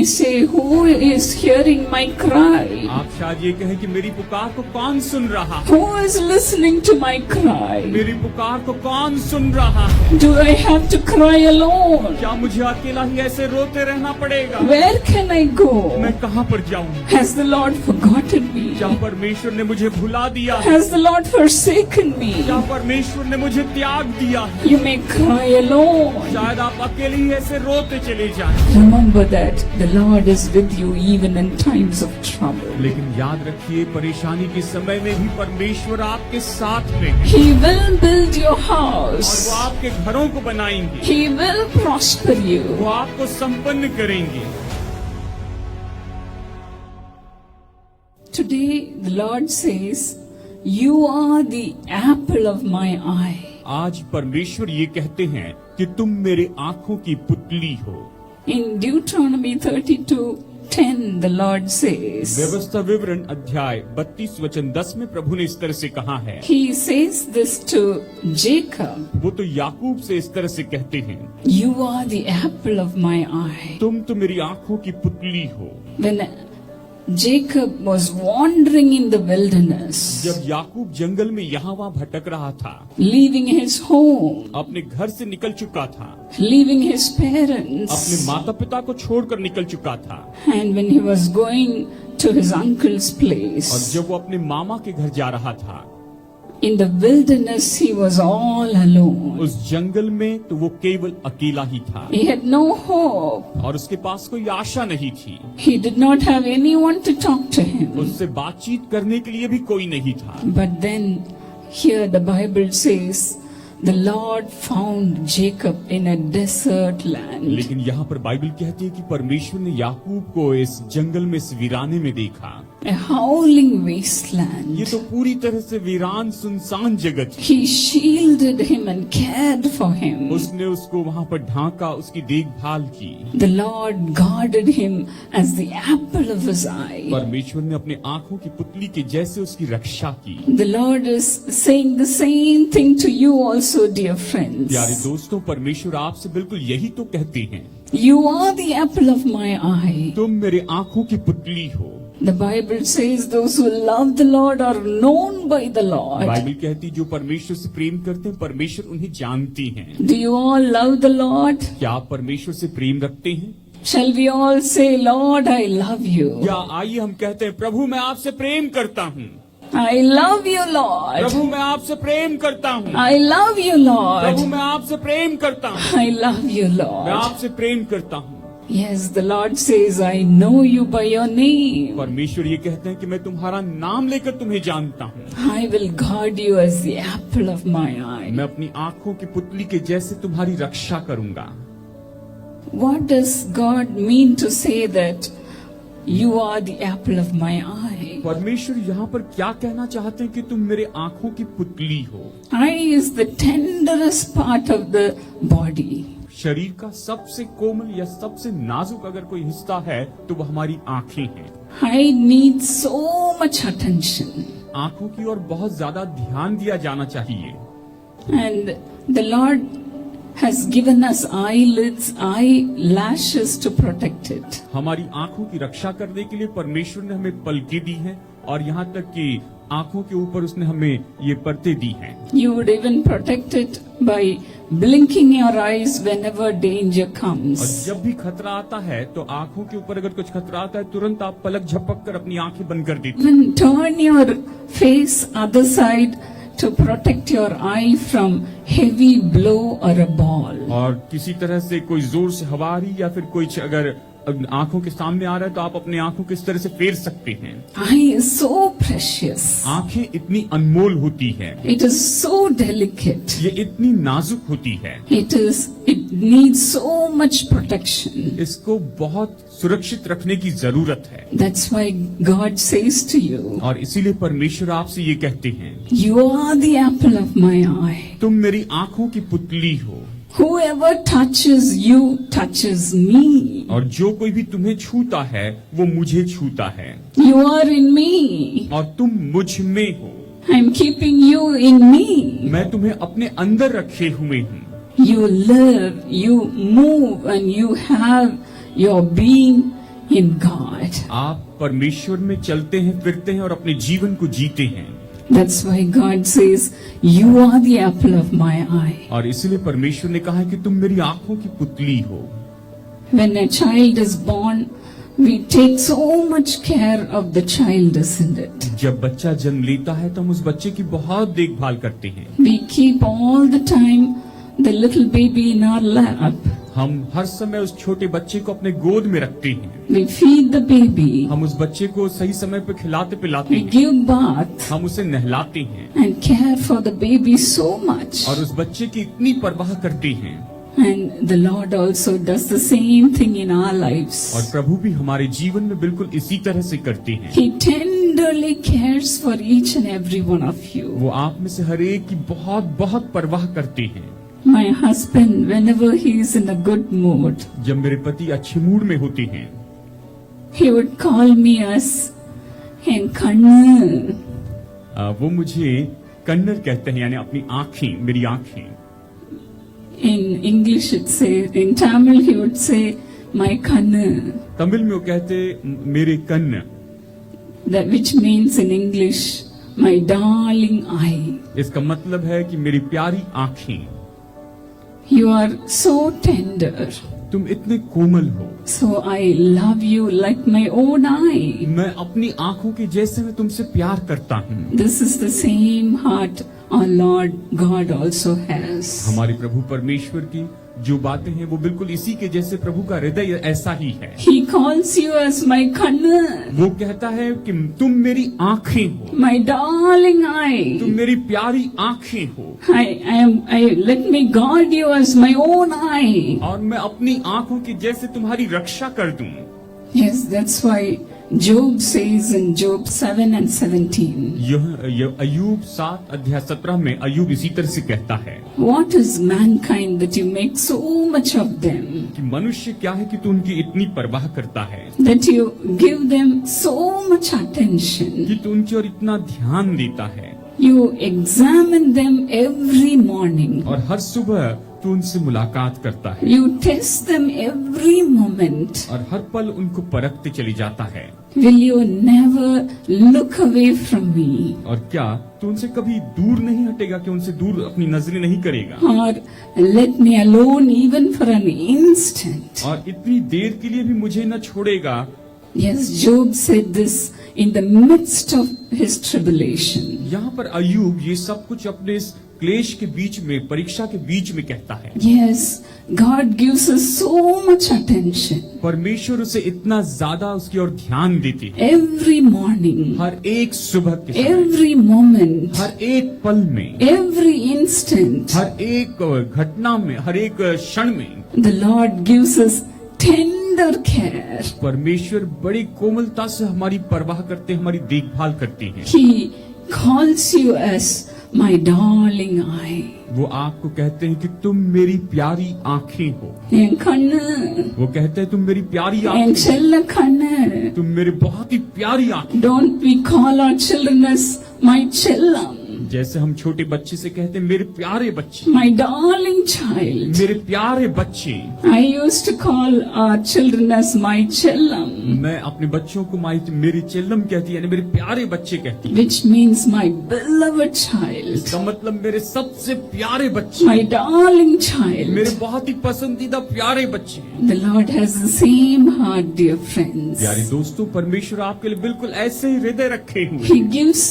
say, who is hearing my cry? आप शायद ये कहें कि मेरी पुकार को कौन सुन रहा है? Who is listening to my cry? मेरी पुकार को कौन सुन रहा है? Do I have to cry alone? क्या मुझे अकेला ही ऐसे रोते रहना पड़ेगा? Where can I go? मैं कहाँ पर जाऊँ? Has the Lord forgotten me? क्या परमेश्वर ने मुझे भुला दिया? Has the Lord forsaken me? क्या परमेश्वर ने मुझे त्याग दिया? You may cry alone. शायद आप अकेले ही ऐसे रोते चले जाएं। Remember that the Lord is with you even in times of trouble. लेकिन याद रखिए, परेशानी के समय में भी परमेश्वर आपके साथ में है। He will build your और house. वो आपके घरों को बनाएंगे, He will prosper you. वो आपको संपन्न करेंगे। Today the Lord says, you are the apple of my eye. आज परमेश्वर ये कहते हैं कि तुम मेरे आंखों की पुतली हो। In Deuteronomy 32:10 the Lord says, व्यवस्था विवरण अध्याय 32 वचन 10 में प्रभु ने इस तरह से कहा है। He says this to Jacob, वो तो याकूब से इस तरह से कहते हैं, you are the apple of my eye. तुम तो मेरी आंखों की पुतली हो। When Jacob was wandering in the wilderness, जब याकूब जंगल में यहाँ वहाँ भटक रहा था, leaving his home, अपने घर से निकल चुका था, leaving his parents, अपने माता पिता को छोड़कर निकल चुका था, and when he was going to his uncle's और place, जब वो अपने मामा के घर जा रहा था, in the wilderness he was all alone. उस जंगल में तो वो केवल अकेला ही था He had no hope. और उसके पास कोई आशा नहीं थी। He did not have anyone to talk to him. उससे बातचीत करने के लिए भी कोई नहीं था। But then here the Bible says, the Lord found Jacob in a desert land. लेकिन यहाँ पर बाइबल कहती है कि परमेश्वर ने याकूब को इस जंगल में, इस वीराने में देखा। A howling wasteland. ये तो पूरी तरह से वीरान सुनसान जगह थी। He shielded him and cared for him. उसने उसको वहाँ पर ढांका, उसकी देखभाल की। The Lord guarded him as the apple of his eye. परमेश्वर ने अपने आंखों की पुतली के जैसे उसकी रक्षा की। The Lord is saying the same thing to you also, dear friends. प्यारे दोस्तों, परमेश्वर आपसे बिल्कुल यही तो कहते हैं, You are the apple of my eye. तुम मेरे आंखों की पुतली हो। The Bible says those who love the Lord are known by the Lord. Bible कहती जो परमेश्वर से प्रेम करते हैं, परमेश्वर उन्हें जानती हैं। Do you all love the Lord? क्या आप परमेश्वर से प्रेम रखते हैं? Shall we all say, Lord, I love you? या आइए हम कहते हैं, प्रभु मैं आपसे प्रेम करता हूँ। I love you, Lord. प्रभु मैं आपसे प्रेम करता हूँ। I love you, Lord. प्रभु मैं आपसे प्रेम करता हूँ। I love you, मैं Lord. आपसे प्रेम करता हूँ। Yes, the Lord says, I know you by your name. परमेश्वर ये कहते हैं कि मैं तुम्हारा नाम लेकर तुम्हें जानता हूँ। I will guard you as the apple of my eye. मैं अपनी आंखों की पुतली के जैसे तुम्हारी रक्षा करूंगा। What does God mean to say that you are the apple of my eye? परमेश्वर यहाँ पर क्या कहना चाहते हैं कि तुम मेरे आंखों की पुतली हो। Eye is the tenderest part of the body. शरीर का सबसे कोमल या सबसे नाजुक अगर कोई हिस्सा है तो वो हमारी आंखें हैं। Eye needs so much attention. आंखों की ओर बहुत ज्यादा ध्यान दिया जाना चाहिए। And the Lord has given us eyelids, eyelashes to protect it. हमारी आंखों की रक्षा करने के लिए परमेश्वर ने हमें पलकें दी हैं और यहाँ तक कि आंखों के ऊपर उसने हमें ये पर्दे दी हैं। You would even protect it by blinking your eyes whenever danger और comes. जब भी खतरा आता है तो आंखों के ऊपर अगर कुछ खतरा आता है, तुरंत आप पलक झपक कर अपनी आंखें बंद कर देते हैं। Even turn your face other side to protect your eye from heavy blow or a ball. और किसी तरह से कोई जोर से हवा आ रही या फिर कुछ अगर आंखों के सामने आ रहा है तो आप अपने आंखों को इस तरह से फेर सकते हैं। Eye is so precious. आंखें इतनी अनमोल होती है, It is so delicate. ये इतनी नाजुक होती है, It needs so much protection. इसको बहुत सुरक्षित रखने की जरूरत है। That's why God says to you, और इसीलिए परमेश्वर आपसे ये कहते हैं, you are the apple of my eye. तुम मेरी आंखों की पुतली हो। Whoever touches you touches me. और जो कोई भी तुम्हें छूता है वो मुझे छूता है। You are in me. और तुम मुझ में हो। I'm keeping you in me. मैं तुम्हें अपने अंदर रखे हुए हूँ। You live, you move, and you have your being in God. आप परमेश्वर में चलते हैं, फिरते हैं और अपने जीवन को जीते हैं। That's why God says, you are the apple of my eye. और इसलिए परमेश्वर ने कहा है कि तुम मेरी आंखों की पुतली हो। When a child is born, we take so much care of the child, isn't it? जब बच्चा जन्म लेता है तो हम उस बच्चे की बहुत देखभाल करते हैं। We keep all the time the little baby in our lap. हम हर समय उस छोटे बच्चे को अपने गोद में रखते हैं। We feed the baby. हम उस बच्चे को सही समय पे खिलाते पिलाते We हैं। give bath हम उसे नहलाते हैं and care for the baby so much. और उस बच्चे की इतनी परवाह करते हैं। And the Lord also does the same thing in our और lives. प्रभु भी हमारे जीवन में बिल्कुल इसी तरह से करते हैं। He tenderly cares for each and every one of you. वो आप में से हर एक की बहुत बहुत परवाह करते हैं। My husband, whenever he is in a good mood, जब मेरे पति अच्छे मूड में होते हैं, he would call me as "En kannu." वो मुझे कन्नड़ कहते हैं, यानी अपनी आंखें, मेरी आंखें। In English it says, in Tamil he would say, "My kannu," Tamil में वो कहते मेरे कन्न, that which means in English, "My darling eye." इसका मतलब है कि मेरी प्यारी आंखें। You are so tender. तुम इतने कोमल हो, So I love you like my own eye. मैं अपनी आंखों के जैसे मैं तुमसे प्यार करता हूँ। This is the same heart our Lord God also has. हमारे प्रभु परमेश्वर की जो बातें हैं वो बिल्कुल इसी के जैसे प्रभु का हृदय ऐसा ही है। He calls you as my kannu, वो कहता है कि तुम मेरी आंखें हो, my darling तुम eye. मेरी प्यारी आंखें हो, Let me guard you as my own eye. और मैं अपनी आंखों की जैसे तुम्हारी रक्षा कर दूं। Yes, that's why Job says in Job 7 and 17, यह अय्यूब 7 अध्याय 17 में अय्यूब इसी तरह से कहता है what is mankind that you make so much of them, कि मनुष्य क्या है कि तू उनकी इतनी परवाह करता है, that you give them so much attention. कि तू उनकी ओर इतना ध्यान देता है, You examine them every morning. और हर सुबह तू उनसे मुलाकात करता है, You test them every moment. और हर पल उनको परखते चली जाता है। Will you never look away from me? और क्या तू उनसे कभी दूर नहीं हटेगा, कि उनसे दूर अपनी नजरें नहीं करेगा, Or let me alone even for an instant? और इतनी देर के लिए भी मुझे न छोड़ेगा। Yes, Job said this in the midst of his tribulation. यहाँ पर अय्यूब ये सब कुछ अपने इस क्लेश के बीच में, परीक्षा के बीच में कहता है। Yes, God gives us so much attention. परमेश्वर उसे इतना ज्यादा उसकी ओर ध्यान देते हैं, Every morning, हर एक सुबह के समय, every moment, हर एक पल में, every instant. हर एक घटना में, हर एक क्षण में The Lord gives us tender care. परमेश्वर बड़ी कोमलता से हमारी परवाह करते हैं, हमारी देखभाल करते हैं। He calls you as my darling eye. वो आपको कहते हैं कि तुम मेरी प्यारी आंखें हो। En kannu, वो कहते हैं तुम मेरी प्यारी en आंखें, chella kannu. तुम मेरे बहुत ही प्यारी आंखें। Don't we call our children as my chellam, जैसे हम छोटे बच्चे से कहते हैं मेरे प्यारे बच्चे, my darling child. मेरे प्यारे बच्चे। I used to call our children as my chellam, मैं अपने बच्चों को मेरी चेल्लम कहती है, यानी मेरे प्यारे बच्चे कहती है। which means my beloved child, इसका मतलब मेरे सबसे प्यारे बच्चे, my darling मेरे child. बहुत ही पसंदीदा प्यारे बच्चे। The Lord has the same heart, dear friends. प्यारे दोस्तों, परमेश्वर आपके लिए बिल्कुल ऐसे ही हृदय रखे हुए। He gives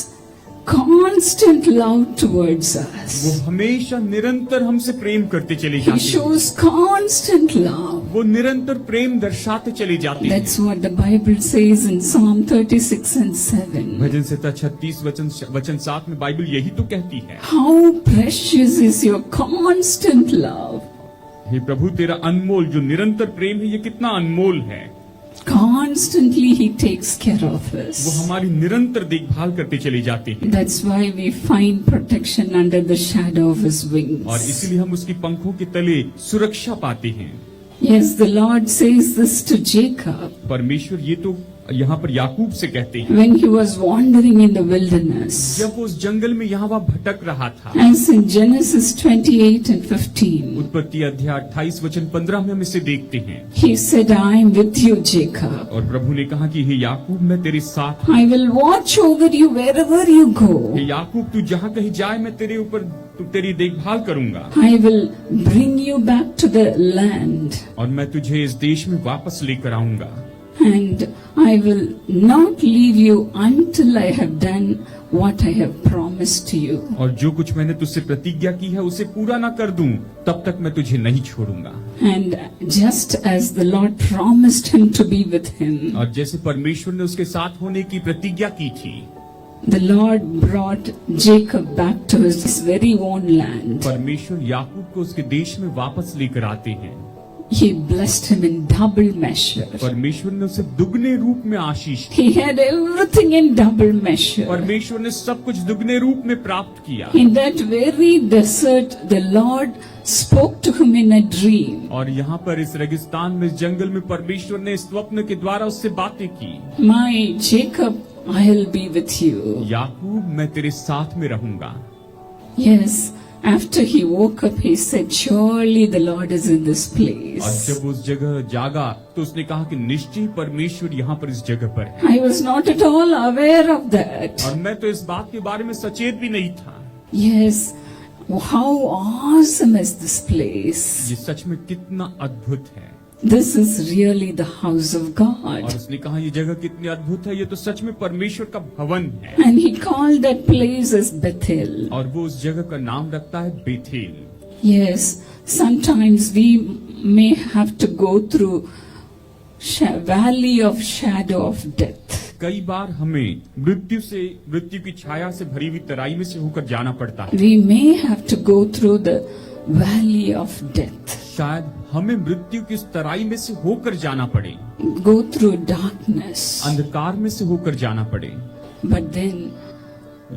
constant love towards वो us. हमेशा निरंतर हमसे प्रेम करते चले He जाते हैं, shows constant love. वो निरंतर प्रेम दर्शाते चले जाते हैं। That's what the Bible says in Psalm 36 and 7. भजन संहिता 36 वचन 7 में बाइबल यही तो कहती है, How precious is your constant love. हे प्रभु तेरा अनमोल जो निरंतर प्रेम है, ये कितना अनमोल है। Constantly He takes care of वो us. हमारी निरंतर देखभाल करते चले जाते हैं, That's why we find protection under the shadow of His और wings. इसीलिए हम उसकी पंखों के तले सुरक्षा पाते हैं। Yes, the Lord says this to Jacob. परमेश्वर ये तो यहाँ पर याकूब से कहते हैं, when he was wandering in the wilderness. जब वो उस जंगल में यहाँ वहाँ भटक रहा था। As in Genesis 28 and 15, उत्पत्ति अध्याय 28 वचन 15 में हम इसे देखते हैं। he said, I am with you, Jacob. और प्रभु ने कहा कि हे याकूब, मैं तेरे साथ, I will watch over you wherever you hey go. याकूब, तू जहाँ कहीं जाए मैं तेरे ऊपर तेरी देखभाल करूंगा, I will bring you back to the land. और मैं तुझे इस देश में वापस लेकर आऊंगा, And I will not leave you until I have done what I have promised to you. और जो कुछ मैंने तुझसे प्रतिज्ञा की है उसे पूरा ना कर दूं तब तक मैं तुझे नहीं छोड़ूंगा। And just as the Lord promised him to be with him, और जैसे परमेश्वर ने उसके साथ होने की प्रतिज्ञा की थी, the Lord brought Jacob back to his very own land. परमेश्वर याकूब को उसके देश में वापस लेकर आते हैं। He blessed him in double measure. परमेश्वर ने उसे दुगने रूप में आशीष दी। He had everything in double measure. परमेश्वर ने सब कुछ दुगने रूप में प्राप्त किया। In that very desert, the Lord spoke to him in a dream. और यहाँ पर इस रेगिस्तान में, इस जंगल में परमेश्वर ने स्वप्न के द्वारा उससे बातें की। My Jacob, I'll be with you. याकूब, मैं तेरे साथ में रहूंगा। Yes, after he woke up, he said, surely the Lord is in this और place. जब उस जगह जागा तो उसने कहा कि निश्चय परमेश्वर यहाँ पर इस जगह पर है। I was not at all aware of that. और मैं तो इस बात के बारे में सचेत भी नहीं था। Yes, how awesome is this place. ये सच में कितना अद्भुत है। This is really the house of और God. उसने कहा ये जगह कितनी अद्भुत है, ये तो सच में परमेश्वर का भवन है। And he called that place as Bethel. और वो उस जगह का नाम रखता है Bethel. Yes, sometimes we may have to go through valley of shadow of death. कई बार हमें मृत्यु की छाया से भरी हुई तराई में से होकर जाना पड़ता है। We may have to go through the valley of death. शायद हमें मृत्यु की इस तराई में से होकर जाना पड़े, Go through darkness. अंधकार में से होकर जाना पड़े, But then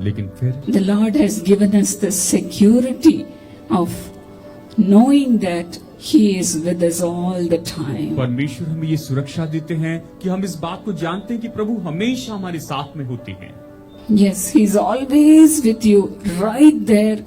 लेकिन फिर the Lord has given us the security of knowing that He is with us all the time. परमेश्वर हमें ये सुरक्षा देते हैं कि हम इस बात को जानते हैं कि प्रभु हमेशा हमारे साथ में होते हैं। Yes, He is always with you right there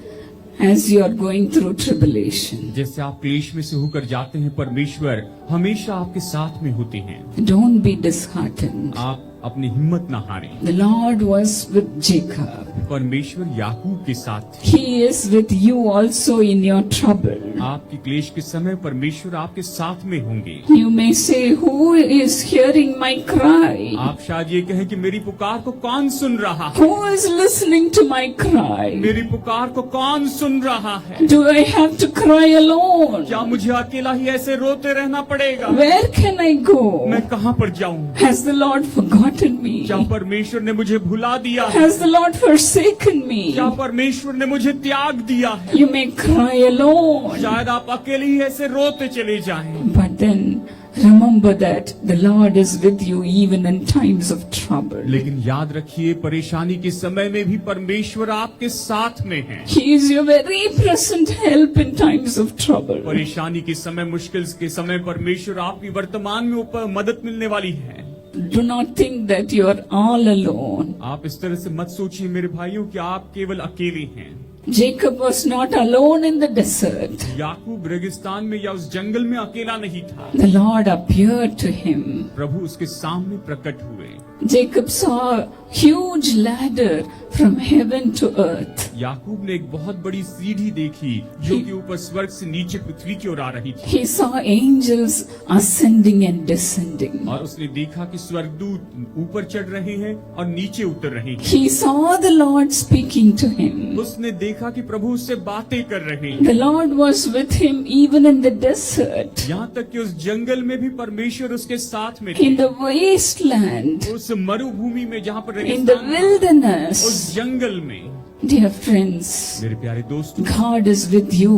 as you are going through tribulation. जैसे आप क्लेश में से होकर जाते हैं, परमेश्वर हमेशा आपके साथ में होते हैं। Don't be disheartened. आप अपनी हिम्मत ना हारें। The Lord was with Jacob. परमेश्वर याकूब के साथ थे। He is with you also in your trouble. आपकी क्लेश के समय परमेश्वर आपके साथ में होंगे। You may say, who is hearing my cry? आप शायद ये कहें कि मेरी पुकार को कौन सुन रहा है? Who is listening to my cry? मेरी पुकार को कौन सुन रहा है? Do I have to cry alone? क्या मुझे अकेला ही ऐसे रोते रहना पड़ेगा? Where can I go? मैं कहाँ पर जाऊँ? Has the Lord forgotten me? क्या परमेश्वर ने मुझे भुला दिया है? Has the Lord forsaken me? क्या परमेश्वर ने मुझे त्याग दिया है? You may cry alone. शायद आप अकेले ही ऐसे रोते चले जाएं। But then remember that the Lord is with you even in times of trouble. लेकिन याद रखिए, परेशानी के समय में भी परमेश्वर आपके साथ में है। He is your very present help in times of trouble. परेशानी के समय, मुश्किल के समय परमेश्वर आपकी वर्तमान में ऊपर मदद मिलने वाली है। Do not think that you are all alone. आप इस तरह से मत सोचिए मेरे भाइयों कि आप केवल अकेले हैं। Jacob was not alone in the desert. याकूब रेगिस्तान में या उस जंगल में अकेला नहीं था। The Lord appeared to him. प्रभु उसके सामने प्रकट हुए। Jacob saw a huge ladder from heaven to earth. याकूब ने एक बहुत बड़ी सीढ़ी देखी जो कि ऊपर स्वर्ग से नीचे पृथ्वी की ओर आ रही थी। He saw angels ascending and descending. और उसने देखा कि स्वर्गदूत ऊपर चढ़ रहे हैं और नीचे उतर रहे हैं। He saw the Lord speaking to him. उसने देखा कि प्रभु उससे बातें कर रहे हैं। The Lord was with him even in the desert, यहाँ तक कि उस जंगल में भी परमेश्वर उसके साथ में थे। in the wasteland, उस मरुभूमि में जहाँ पर in the रेगिस्तान था, wilderness. उस जंगल में। Dear friends, मेरे प्यारे दोस्तों, God is with you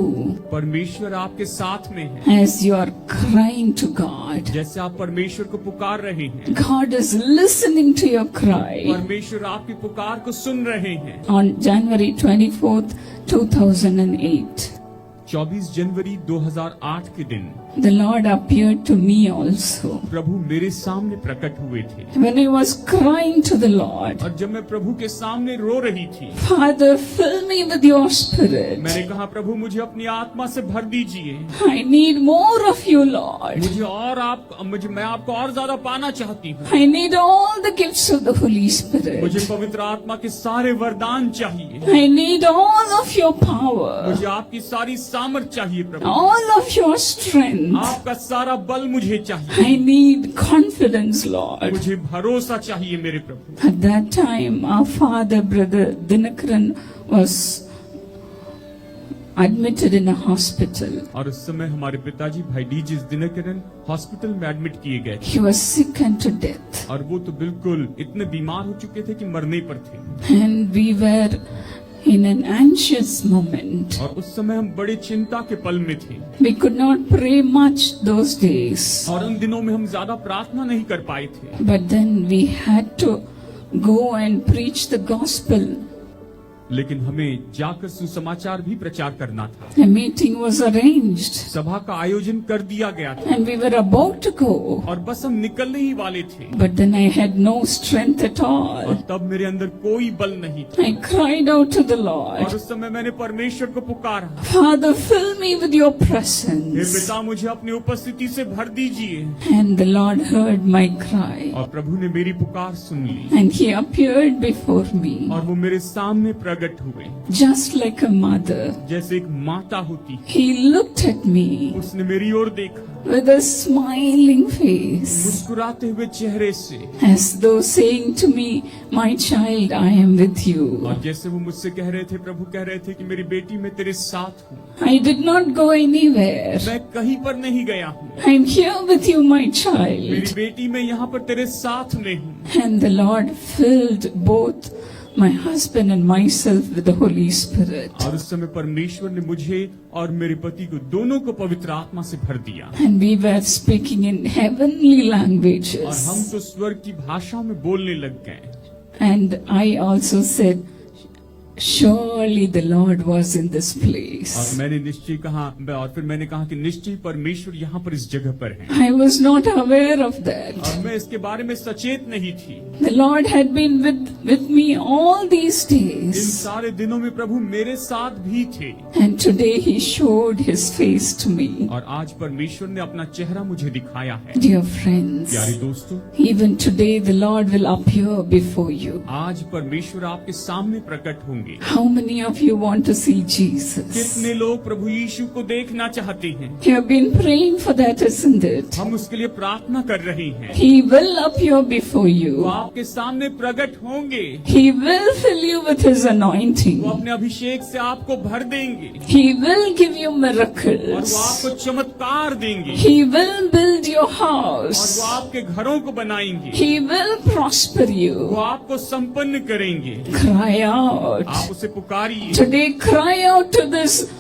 परमेश्वर आपके साथ में है। as you are crying to God. जैसे आप परमेश्वर को पुकार रहे हैं, God is listening to your cry. परमेश्वर आपकी पुकार को सुन रहे हैं। On January 24th, 2008, 24 जनवरी 2008 के दिन The Lord appeared to me also. प्रभु मेरे सामने प्रकट हुए थे। When I was crying to the Lord, और जब मैं प्रभु के सामने रो रही थी, Father, fill me with your spirit. मैंने कहा प्रभु मुझे अपनी आत्मा से भर दीजिए। I need more of you, Lord. मैं आपको और ज्यादा पाना चाहती हूँ। I need all the gifts of the Holy Spirit. मुझे पवित्र आत्मा के सारे वरदान चाहिए। I need all of your power, मुझे आपकी सारी सामर्थ चाहिए प्रभु। all of your strength. आपका सारा बल मुझे चाहिए। I need confidence, Lord. मुझे भरोसा चाहिए मेरे प्रभु। At that time, our father, brother Dinakaran, was admitted in a hospital. और उस समय हमारे पिताजी भाई डीजी दिनकरन हॉस्पिटल में एडमिट किए गए थे। He was sick unto death. और वो तो बिल्कुल इतने बीमार हो चुके थे कि मरने पर थे। And we were in an anxious moment. और उस समय हम बड़े चिंता के पल में थे। We could not pray much those days. और उन दिनों में हम ज्यादा प्रार्थना नहीं कर पाए थे। But then we had to go and preach the gospel. लेकिन हमें जाकर सुसमाचार भी प्रचार करना था। A meeting was arranged. सभा का आयोजन कर दिया गया था। And we were about to go. और बस हम निकलने ही वाले थे। But then I had no strength at all. और तब मेरे अंदर कोई बल नहीं था। I cried out to the और Lord, उस समय मैंने परमेश्वर को पुकारा, Father, fill me with your hey presence. पिता मुझे अपनी उपस्थिति से भर दीजिए। And the Lord heard my cry. और प्रभु ने मेरी पुकार सुन ली। And he appeared before me, और वो मेरे सामने प्रकट हुए, just like a mother. जैसे एक माता होती। He looked at me उसने मेरी ओर देखा with a smiling face, मुस्कुराते हुए चेहरे से, as though saying to me, My child, I am with you. और जैसे वो मुझसे कह रहे थे, प्रभु कह रहे थे कि मेरी बेटी मैं तेरे साथ हूँ। I did not go anywhere. मैं कहीं पर नहीं गया हूँ। I am here with you, my मेरी child. बेटी मैं यहाँ पर तेरे साथ में हूँ। And the Lord filled both my husband and myself with the Holy Spirit. और उस समय परमेश्वर ने मुझे और मेरे पति को दोनों को पवित्र आत्मा से भर दिया। And we were speaking in heavenly और हम languages. तो स्वर्ग की भाषा में बोलने लग गए। And I also said, Surely the Lord was in this और place. मैंने निश्चय कहा, और फिर मैंने कहा कि निश्चय परमेश्वर यहाँ पर इस जगह पर है। I was not aware of that. और मैं इसके बारे में सचेत नहीं थी। The Lord had been with me all these in days. सारे दिनों में प्रभु मेरे साथ भी थे। And today He showed His face to me. और आज परमेश्वर ने अपना चेहरा मुझे दिखाया है। Dear friends, प्यारे दोस्तों, even today the Lord will appear before you. आज परमेश्वर आपके सामने प्रकट होंगे। How many of you want to see Jesus? कितने लोग प्रभु यीशु को देखना चाहते हैं? You have been praying for that, isn't it? हम उसके लिए प्रार्थना कर रहे हैं। He will appear before वो you. आपके सामने प्रकट होंगे। He will fill you with His वो anointing. अपने अभिषेक से आपको भर देंगे। He will give you और वो miracles. आपको चमत्कार देंगे। He will build your और वो house. आपके घरों को बनाएंगे। He will prosper वो you. आपको संपन्न करेंगे। Cry out. आप उसे पुकारिए। Today cry out to this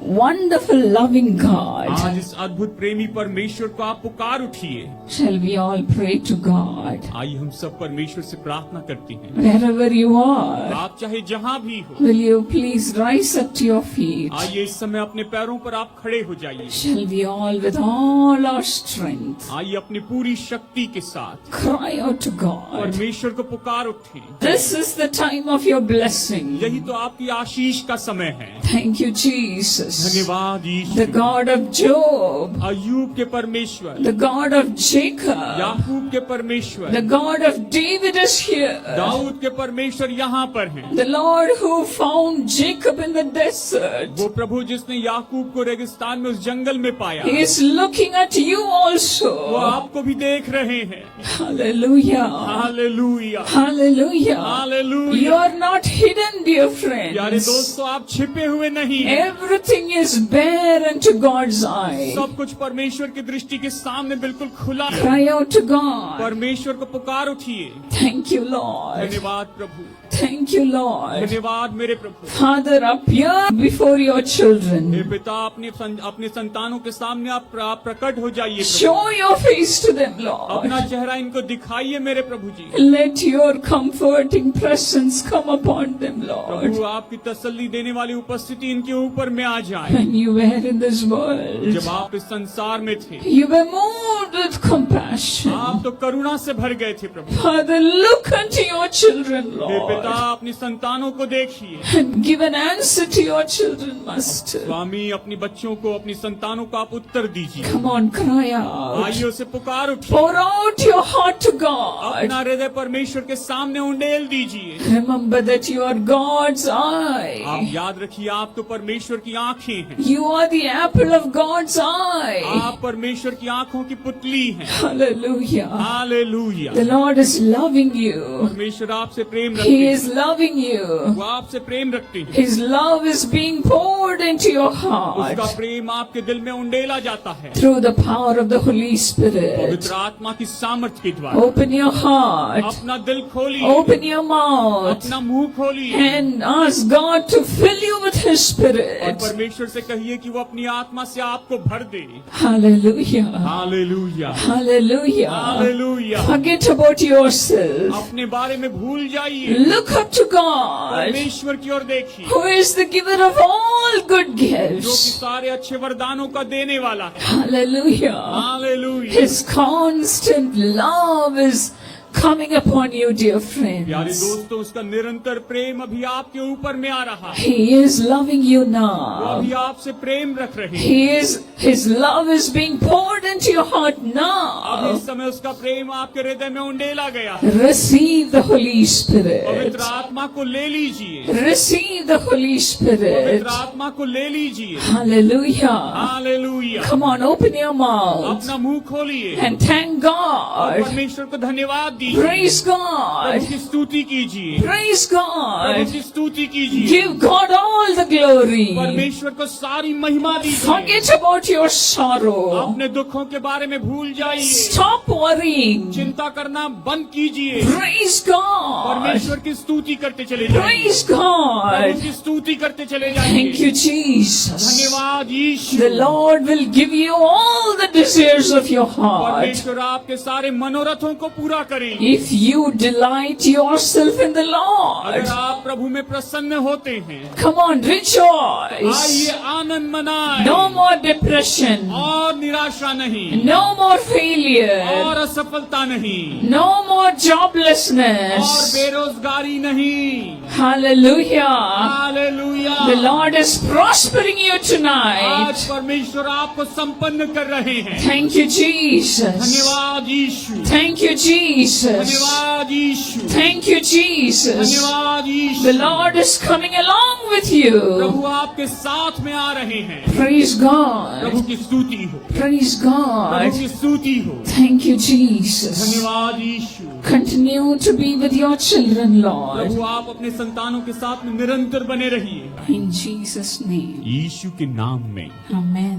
wonderful loving God. आज इस अद्भुत प्रेमी परमेश्वर को आप पुकार उठिए। Shall we all pray to God? आइए हम सब परमेश्वर से प्रार्थना करते हैं। Wherever you are, आप चाहे जहाँ भी हो, will you please rise up to your feet? आइए इस समय अपने पैरों पर आप खड़े हो जाइए। Shall we all with all our strength आइए अपनी पूरी शक्ति के साथ cry out to God? परमेश्वर को पुकार उठे। This is the time of your blessing. यही तो आपकी आशीष का समय है। Thank you, Jesus. धन्यवाद The Yeshu. God of Job, अय्यूब के परमेश्वर, the God of Jacob, याकूब के परमेश्वर, the God of David is here. Dawood के परमेश्वर यहाँ पर हैं। The Lord who found Jacob in the desert, वो प्रभु जिसने याकूब को रेगिस्तान में उस जंगल में पाया, He is looking at you वो also. आपको भी देख रहे हैं। Hallelujah. Hallelujah, Hallelujah. You hallelujah. are not hidden, dear प्यारे friends. दोस्तों, आप छिपे हुए नहीं हैं। Everything is bare unto God's eye. सब कुछ परमेश्वर की दृष्टि के सामने बिल्कुल खुला है। Cry out to God. परमेश्वर को पुकार उठिए। Thank you, Lord. धन्यवाद प्रभु, Thank you, Lord. धन्यवाद मेरे प्रभु। Father, appear before your hey children. पिता, अपने संतानों के सामने आप प्रकट हो जाइए प्रभु। Show your face to them, अपना Lord. चेहरा इनको दिखाइए मेरे प्रभु जी। Let your comforting presence come upon them, Lord. प्रभु आपकी तसल्ली देने वाली उपस्थिति इनके ऊपर में आ जाए। When you were in this world, जब आप इस संसार में थे, you were moved with compassion. आप तो करुणा से भर गए थे प्रभु। Father, look unto your children, हे पिता, Lord, अपनी संतानों को देखिए। and give an answer to your children, Master. स्वामी, अपनी बच्चों को, अपनी संतानों को आप उत्तर दीजिए। Come on, cry out. आइए उसे पुकार उठिए। Pour out your heart to God. अपना हृदय परमेश्वर के सामने उंडेल दीजिए। Remember that you are God's आप eye. याद रखिए, आप तो परमेश्वर की आंखें हैं। You are the apple of God's eye. आप परमेश्वर की आंखों की पुतली हैं। Hallelujah. Hallelujah. The Lord is loving you. परमेश्वर आपसे प्रेम रखते He हैं। is loving you. वो आपसे प्रेम रखते हैं। His love is being poured into your उसका heart प्रेम आपके दिल में उंडेला जाता है through the power of the Holy Spirit. पवित्र आत्मा की सामर्थ्य के द्वारा। Open your heart. अपना दिल खोलिए, Open your mouth. अपना मुंह खोलिए And ask God to fill you with His और Spirit. परमेश्वर से कहिए कि वो अपनी आत्मा से आपको भर दे। Hallelujah. Hallelujah, Hallelujah. Hallelujah. Forget about yourself. अपने बारे में भूल जाइए, Look up to God, परमेश्वर की ओर देखिए, who is the giver of all good जो कि gifts. सारे अच्छे वरदानों का देने वाला है। Hallelujah. Hallelujah. His constant love is coming upon you, dear प्यारे friends. दोस्तों, उसका निरंतर प्रेम अभी आपके ऊपर में आ रहा है। He is loving you वो now. अभी आपसे प्रेम रख रहे हैं। His love is being poured into your heart अब now. इस समय उसका प्रेम आपके हृदय में उंडेला गया है। Receive the Holy Spirit. पवित्र आत्मा को ले लीजिए, Receive the Holy Spirit. पवित्र आत्मा को ले लीजिए। Hallelujah. Hallelujah. Come on, open your mouth अपना मुंह खोलिए and thank और God. परमेश्वर को धन्यवाद दीजिए। Praise प्रभु God. की स्तुति कीजिए, Praise प्रभु God. की स्तुति कीजिए। Give God all the glory. परमेश्वर को सारी महिमा दीजिए। Forget about your sorrow. अपने दुखों के बारे में भूल जाइए, Stop worrying. चिंता करना बंद कीजिए। Praise God. परमेश्वर की स्तुति करते चले जाइए, Praise प्रभु God. की स्तुति करते चले Thank जाइए। you, Jesus. धन्यवाद यीशु। The Lord will give you all the desires of your heart. परमेश्वर आपके सारे मनोरथों को पूरा करेंगे। If you delight yourself in the Lord. अगर आप प्रभु में प्रसन्न होते हैं, Come on, rejoice. आइए आनंद मनाएं। No more depression. और निराशा नहीं, No more failure. और असफलता नहीं, No more और joblessness. बेरोजगारी नहीं। Hallelujah. Hallelujah. The Lord is prospering you आज tonight. परमेश्वर आपको संपन्न कर रहे हैं। Thank you, Jesus. धन्यवाद यीशु, Thank you, Jesus. धन्यवाद यीशु, Thank you, Jesus. धन्यवाद The Yeshu. Lord is coming along with you. प्रभु आपके साथ में आ रहे हैं। Praise God. प्रभु की स्तुति हो, Praise प्रभु God. की स्तुति हो। Thank you, Jesus. धन्यवाद यीशु। Continue to be with your children, Lord. प्रभु आप अपने संतानों के साथ में निरंतर बने रहिए, In Jesus' name. यीशु के नाम में। Amen.